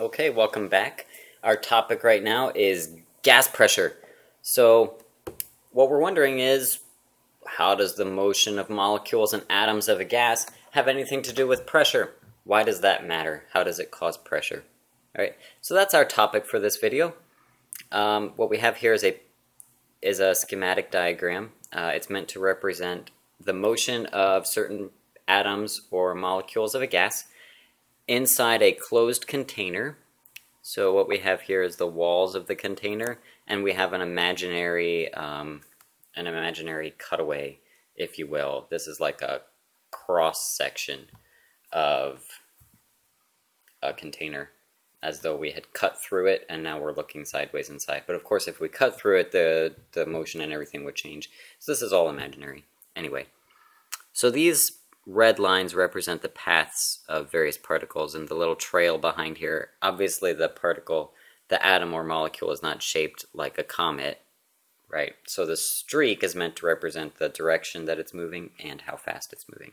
Okay, welcome back. Our topic right now is gas pressure. So, what we're wondering is, how does the motion of molecules and atoms of a gas have anything to do with pressure? Why does that matter? How does it cause pressure? All right, so that's our topic for this video. What we have here is a schematic diagram. It's meant to represent the motion of certain atoms or molecules of a gas inside a closed container. So what we have here is the walls of the container, and we have an imaginary cutaway, if you will. This is like a cross section of a container, as though we had cut through it and now we're looking sideways inside. But of course, if we cut through it, the motion and everything would change. So this is all imaginary. Anyway, so these red lines represent the paths of various particles, and the little trail behind here, obviously the particle, the atom or molecule, is not shaped like a comet, right? So the streak is meant to represent the direction that it's moving and how fast it's moving.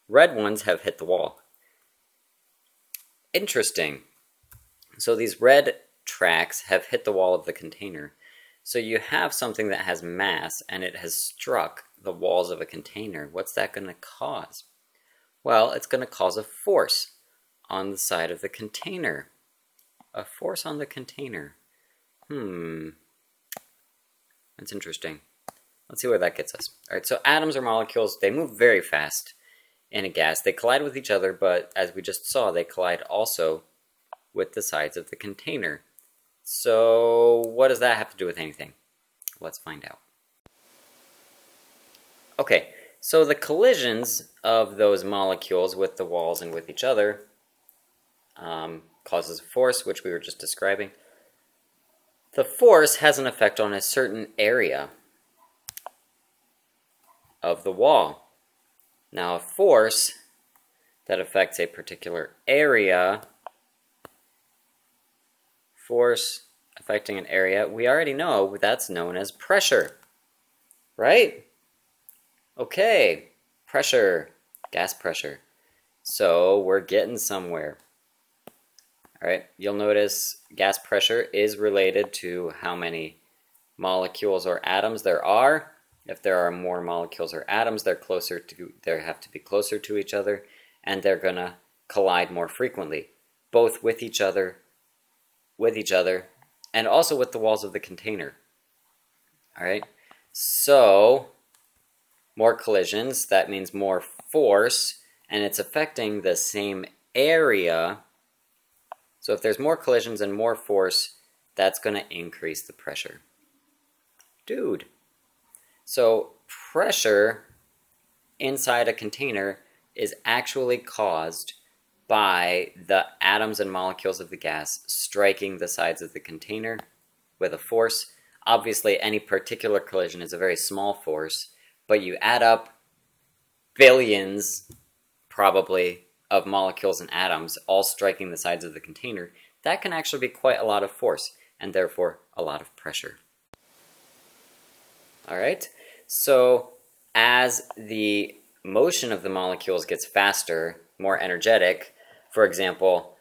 Red ones have hit the wall. Interesting. So these red tracks have hit the wall of the container. So you have something that has mass and it has struck the walls of a container. What's that going to cause? Well, it's going to cause a force on the side of the container. A force on the container. That's interesting. Let's see where that gets us. All right, so atoms or molecules, they move very fast in a gas. They collide with each other, but as we just saw, they collide also with the sides of the container. So what does that have to do with anything? Let's find out. Okay, so the collisions of those molecules with the walls and with each other causes a force, which we were just describing. The force has an effect on a certain area of the wall. Now, a force that affects a particular area, force affecting an area, we already know that's known as pressure, right? Okay, pressure, gas pressure. So we're getting somewhere. All right, you'll notice gas pressure is related to how many molecules or atoms there are. If there are more molecules or atoms, they have to be closer to each other, and they're gonna collide more frequently, both with each other, and also with the walls of the container. All right, so more collisions, that means more force, and it's affecting the same area. So if there's more collisions and more force, that's going to increase the pressure. Dude. So pressure inside a container is actually caused by the atoms and molecules of the gas striking the sides of the container with a force. Obviously, any particular collision is a very small force, but you add up billions, probably, of molecules and atoms all striking the sides of the container, that can actually be quite a lot of force, and therefore a lot of pressure. All right, so as the motion of the molecules gets faster, more energetic, for example,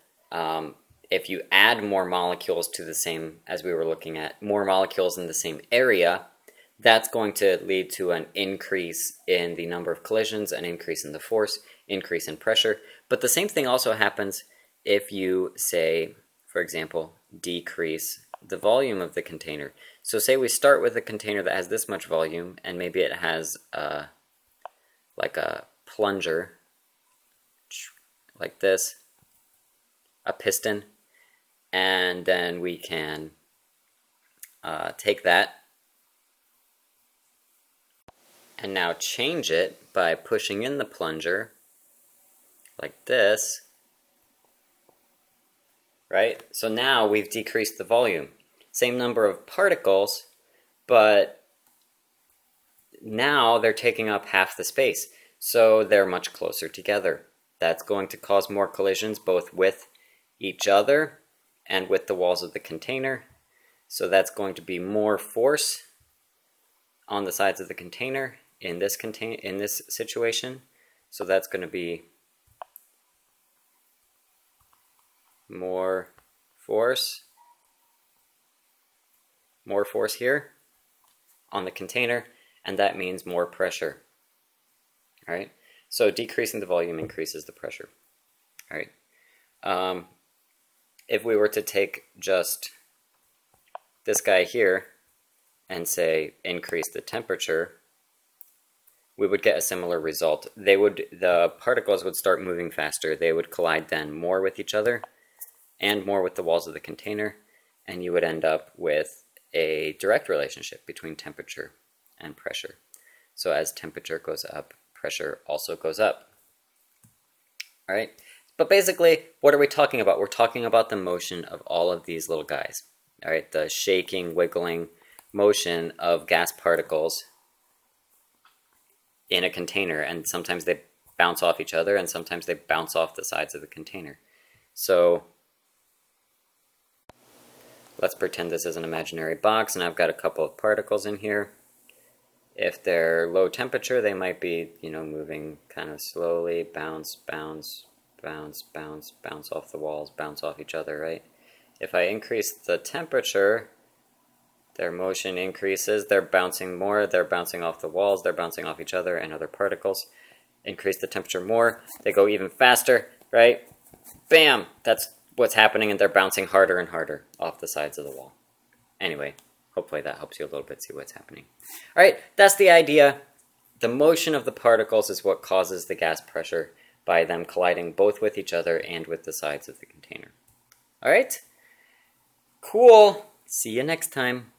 if you add more molecules to the same, as we were looking at, more molecules in the same area, that's going to lead to an increase in the number of collisions, an increase in the force, increase in pressure. But the same thing also happens if you, say, for example, decrease the volume of the container. So say we start with a container that has this much volume, and maybe it has like a plunger, like this, a piston, and then we can take that and now change it by pushing in the plunger like this, right? So now we've decreased the volume. Same number of particles, but now they're taking up half the space, so they're much closer together. That's going to cause more collisions both with each other and with the walls of the container. So that's going to be more force on the sides of the container in this situation. So that's going to be more force here on the container, and that means more pressure. All right, so decreasing the volume increases the pressure. All right, if we were to take just this guy here and say increase the temperature, we would get a similar result. The particles would start moving faster. They would collide then more with each other and more with the walls of the container, and you would end up with a direct relationship between temperature and pressure. So as temperature goes up, pressure also goes up. All right, but basically, what are we talking about? We're talking about the motion of all of these little guys. All right, the shaking, wiggling motion of gas particles in a container, and sometimes they bounce off each other, and sometimes they bounce off the sides of the container. So let's pretend this is an imaginary box, and I've got a couple of particles in here. If they're low temperature, they might be, moving kind of slowly, bounce, bounce, bounce, bounce, bounce off the walls, bounce off each other, right? If I increase the temperature, their motion increases, they're bouncing more, they're bouncing off the walls, they're bouncing off each other and other particles. Increase the temperature more, they go even faster, right? Bam! That's what's happening, and they're bouncing harder and harder off the sides of the wall. Anyway, hopefully that helps you a little bit see what's happening. All right, that's the idea. The motion of the particles is what causes the gas pressure by them colliding both with each other and with the sides of the container. All right? Cool. See you next time.